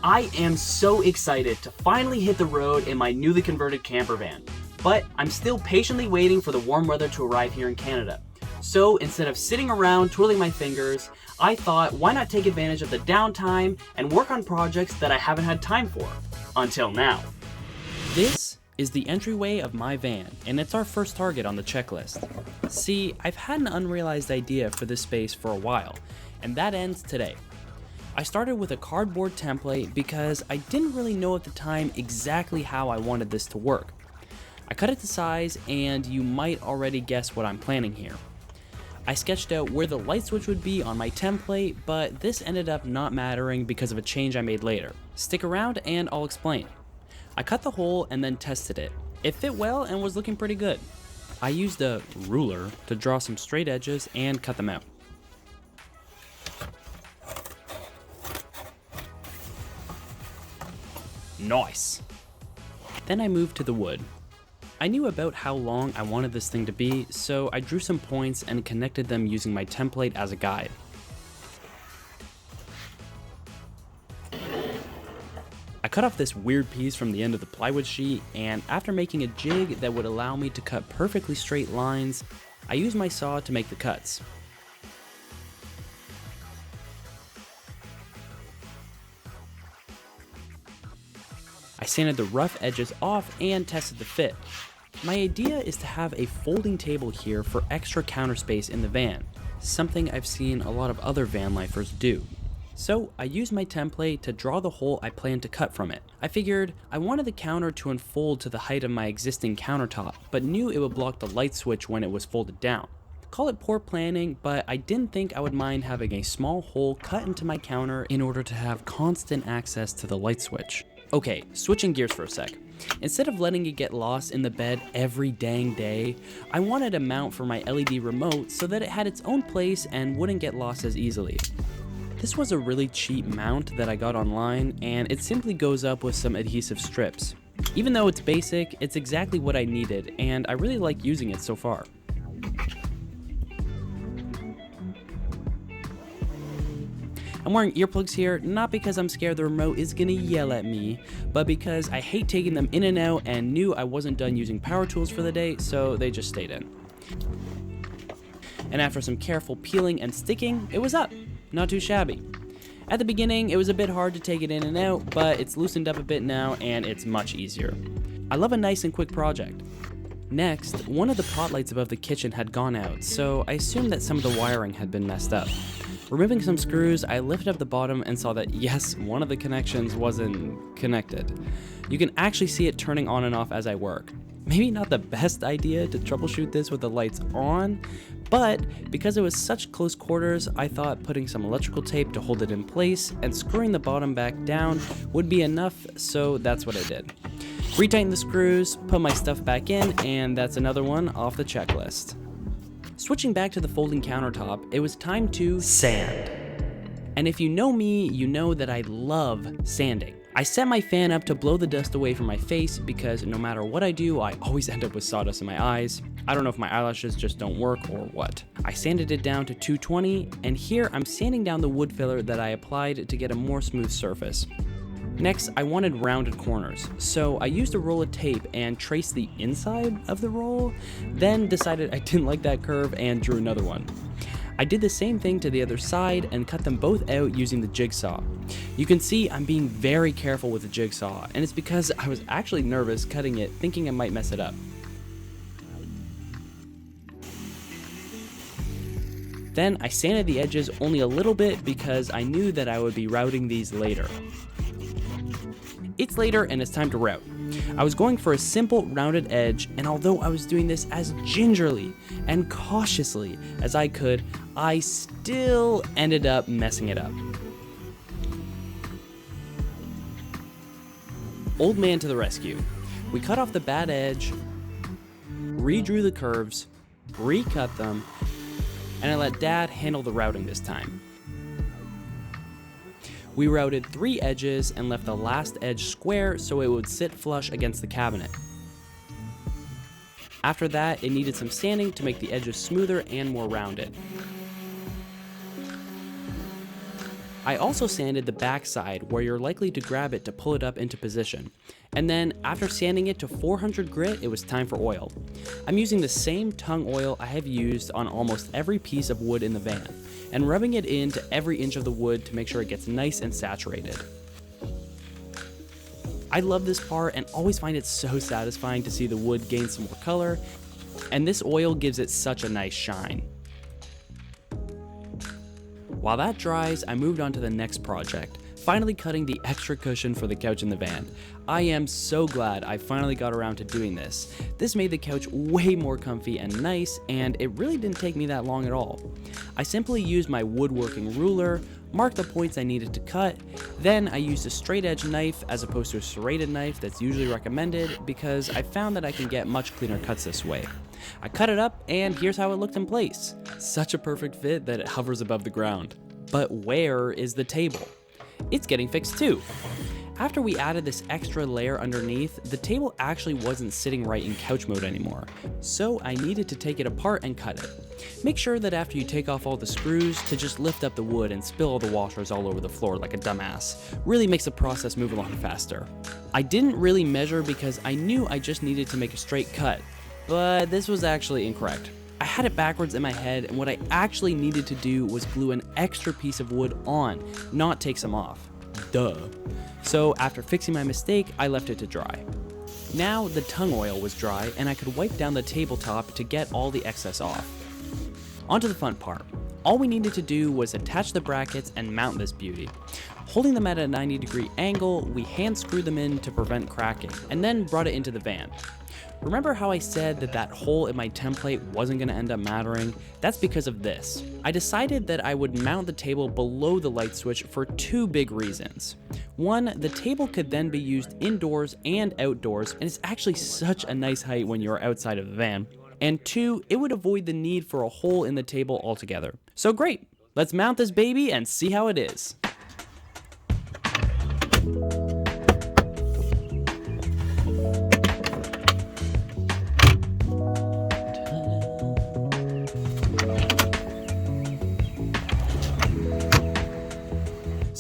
I am so excited to finally hit the road in my newly converted camper van, but I'm still patiently waiting for the warm weather to arrive here in Canada. So instead of sitting around twiddling my fingers, I thought why not take advantage of the downtime and work on projects that I haven't had time for, until now. This is the entryway of my van, and it's our first target on the checklist. See, I've had an unrealized idea for this space for a while, and that ends today. I started with a cardboard template because I didn't really know at the time exactly how I wanted this to work. I cut it to size, and you might already guess what I'm planning here. I sketched out where the light switch would be on my template, but this ended up not mattering because of a change I made later. Stick around and I'll explain. I cut the hole and then tested it. It fit well and was looking pretty good. I used a ruler to draw some straight edges and cut them out. Nice. Then I moved to the wood. I knew about how long I wanted this thing to be, so I drew some points and connected them using my template as a guide. I cut off this weird piece from the end of the plywood sheet, and after making a jig that would allow me to cut perfectly straight lines, I used my saw to make the cuts. I sanded the rough edges off and tested the fit. My idea is to have a folding table here for extra counter space in the van, something I've seen a lot of other van lifers do. So I used my template to draw the hole I planned to cut from it. I figured I wanted the counter to unfold to the height of my existing countertop, but knew it would block the light switch when it was folded down. Call it poor planning, but I didn't think I would mind having a small hole cut into my counter in order to have constant access to the light switch. Okay, switching gears for a sec. Instead of letting it get lost in the bed every dang day, I wanted a mount for my LED remote so that it had its own place and wouldn't get lost as easily. This was a really cheap mount that I got online, and it simply goes up with some adhesive strips. Even though it's basic, it's exactly what I needed, and I really like using it so far. I'm wearing earplugs here, not because I'm scared the remote is gonna yell at me, but because I hate taking them in and out and knew I wasn't done using power tools for the day, so they just stayed in. And after some careful peeling and sticking, it was up. Not too shabby. At the beginning, it was a bit hard to take it in and out, but it's loosened up a bit now and it's much easier. I love a nice and quick project. Next, one of the pot lights above the kitchen had gone out, so I assumed that some of the wiring had been messed up. Removing some screws, I lifted up the bottom and saw that yes, one of the connections wasn't connected. You can actually see it turning on and off as I work. Maybe not the best idea to troubleshoot this with the lights on, but because it was such close quarters, I thought putting some electrical tape to hold it in place and screwing the bottom back down would be enough, so that's what I did. Retighten the screws, put my stuff back in, and that's another one off the checklist. Switching back to the folding countertop, it was time to sand. And if you know me, you know that I love sanding. I set my fan up to blow the dust away from my face because no matter what I do, I always end up with sawdust in my eyes. I don't know if my eyelashes just don't work or what. I sanded it down to 220, and here I'm sanding down the wood filler that I applied to get a more smooth surface. Next, I wanted rounded corners, so I used a roll of tape and traced the inside of the roll, then decided I didn't like that curve and drew another one. I did the same thing to the other side and cut them both out using the jigsaw. You can see I'm being very careful with the jigsaw, and it's because I was actually nervous cutting it, thinking I might mess it up. Then I sanded the edges only a little bit because I knew that I would be routing these later. It's later and it's time to route. I was going for a simple rounded edge, and although I was doing this as gingerly and cautiously as I could, I still ended up messing it up. Old man to the rescue. We cut off the bad edge, redrew the curves, recut them, and I let Dad handle the routing this time. We routed 3 edges and left the last edge square so it would sit flush against the cabinet. After that, it needed some sanding to make the edges smoother and more rounded. I also sanded the back side where you're likely to grab it to pull it up into position. And then after sanding it to 400 grit, it was time for oil. I'm using the same tung oil I have used on almost every piece of wood in the van, and rubbing it into every inch of the wood to make sure it gets nice and saturated. I love this part and always find it so satisfying to see the wood gain some more color, and this oil gives it such a nice shine. While that dries, I moved on to the next project, finally cutting the extra cushion for the couch in the van. I am so glad I finally got around to doing this. This made the couch way more comfy and nice, and it really didn't take me that long at all. I simply used my woodworking ruler, marked the points I needed to cut, then I used a straight edge knife as opposed to a serrated knife that's usually recommended because I found that I can get much cleaner cuts this way. I cut it up and here's how it looked in place. Such a perfect fit that it hovers above the ground. But where is the table? It's getting fixed too. After we added this extra layer underneath, the table actually wasn't sitting right in couch mode anymore, so I needed to take it apart and cut it. Make sure that after you take off all the screws to just lift up the wood and spill all the washers all over the floor like a dumbass. Really makes the process move along faster. I didn't really measure because I knew I just needed to make a straight cut, but this was actually incorrect. I had it backwards in my head, and what I actually needed to do was glue an extra piece of wood on, not take some off. Duh. So after fixing my mistake, I left it to dry. Now the tung oil was dry and I could wipe down the tabletop to get all the excess off. Onto the fun part. All we needed to do was attach the brackets and mount this beauty. Holding them at a 90-degree angle, we hand screwed them in to prevent cracking, and then brought it into the van. Remember how I said that hole in my template wasn't going to end up mattering? That's because of this. I decided that I would mount the table below the light switch for two big reasons. One, the table could then be used indoors and outdoors, and it's actually such a nice height when you're outside of the van. And two, it would avoid the need for a hole in the table altogether. So great, let's mount this baby and see how it is.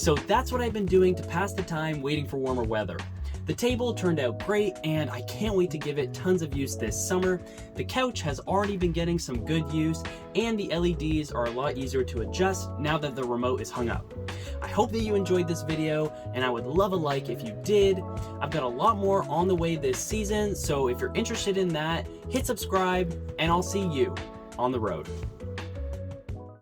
So that's what I've been doing to pass the time waiting for warmer weather. The table turned out great and I can't wait to give it tons of use this summer. The couch has already been getting some good use and the LEDs are a lot easier to adjust now that the remote is hung up. I hope that you enjoyed this video and I would love a like if you did. I've got a lot more on the way this season, so if you're interested in that, hit subscribe and I'll see you on the road.